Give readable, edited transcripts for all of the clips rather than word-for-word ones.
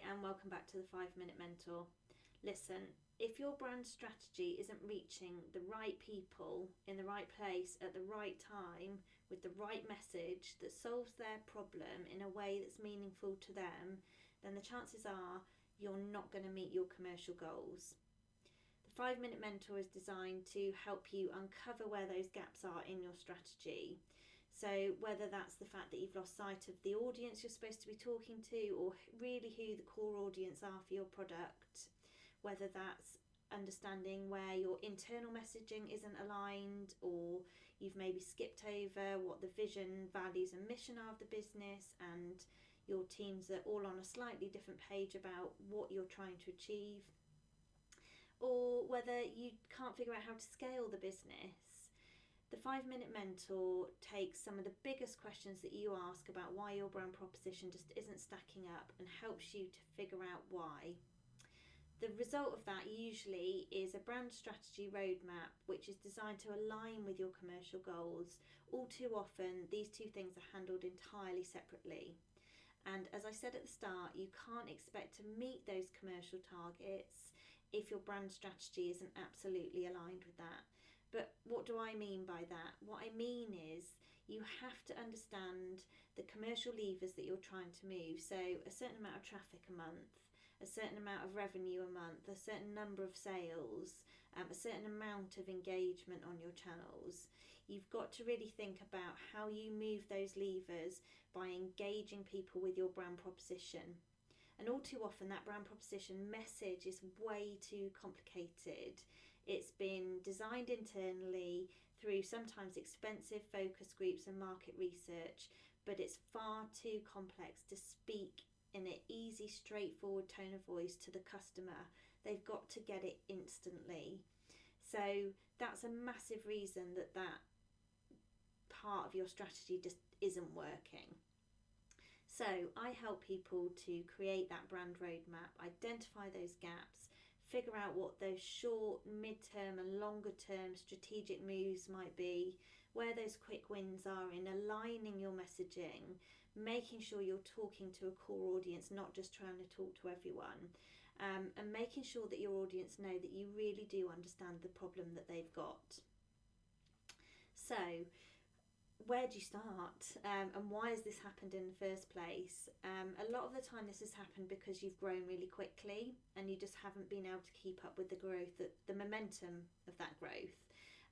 and welcome back to the 5 Minute Mentor. Listen, if your brand strategy isn't reaching the right people in the right place at the right time with the right message that solves their problem in a way that's meaningful to them, then the chances are you're not going to meet your commercial goals. The 5 Minute Mentor is designed to help you uncover where those gaps are in your strategy. So whether that's the fact that you've lost sight of the audience you're supposed to be talking to, or really who the core audience are for your product, whether that's understanding where your internal messaging isn't aligned, or you've maybe skipped over what the vision, values and mission are of the business, and your teams are all on a slightly different page about what you're trying to achieve, or whether you can't figure out how to scale the business. The 5 Minute Mentor takes some of the biggest questions that you ask about why your brand proposition just isn't stacking up and helps you to figure out why. The result of that usually is a brand strategy roadmap which is designed to align with your commercial goals. All too often, these two things are handled entirely separately. And as I said at the start, you can't expect to meet those commercial targets if your brand strategy isn't absolutely aligned with that. But what do I mean by that? What I mean is you have to understand the commercial levers that you're trying to move. So a certain amount of traffic a month, a certain amount of revenue a month, a certain number of sales, a certain amount of engagement on your channels. You've got to really think about how you move those levers by engaging people with your brand proposition. And all too often that brand proposition message is way too complicated. It's been designed internally through sometimes expensive focus groups and market research, but it's far too complex to speak in an easy, straightforward tone of voice to the customer. They've got to get it instantly. So that's a massive reason that part of your strategy just isn't working. So I help people to create that brand roadmap, identify those gaps, figure out what those short, mid-term and longer term strategic moves might be, where those quick wins are in aligning your messaging, making sure you're talking to a core audience, not just trying to talk to everyone, and making sure that your audience know that you really do understand the problem that they've got. So where do you start, and why has this happened in the first place? A lot of the time this has happened because you've grown really quickly and you just haven't been able to keep up with the growth, the momentum of that growth.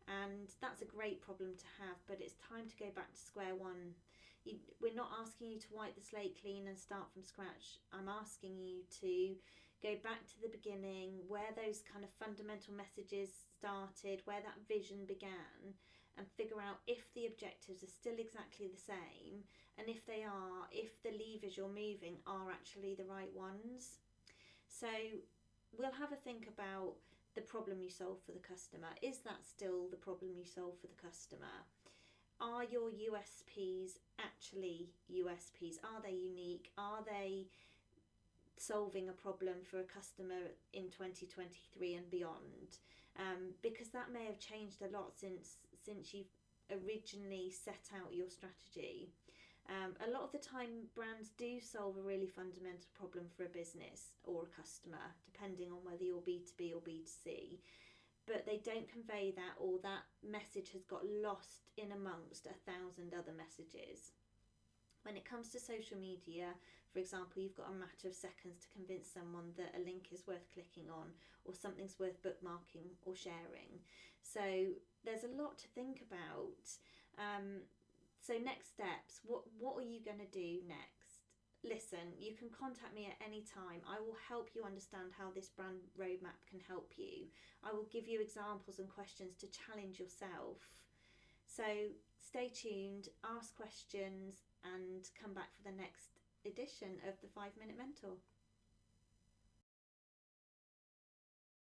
And that's a great problem to have, but it's time to go back to square one. We're not asking you to wipe the slate clean and start from scratch. I'm asking you to go back to the beginning, where those kind of fundamental messages started, where that vision began, and figure out if the objectives are still exactly the same, and if they are, if the levers you're moving are actually the right ones. So we'll have a think about the problem you solve for the customer. Is that still the problem you solve for the customer? Are your USPs actually USPs? Are they unique? Are they solving a problem for a customer in 2023 and beyond? Because that may have changed a lot since you've originally set out your strategy. A lot of the time brands do solve a really fundamental problem for a business or a customer, depending on whether you're B2B or B2C, but they don't convey that, or that message has got lost in amongst 1,000 other messages. When it comes to social media, for example, you've got a matter of seconds to convince someone that a link is worth clicking on, or something's worth bookmarking or sharing. So there's a lot to think about. So next steps, what are you going to do next? Listen, you can contact me at any time. I will help you understand how this brand roadmap can help you. I will give you examples and questions to challenge yourself. So stay tuned, ask questions, and come back for the next edition of the 5 Minute Mentor.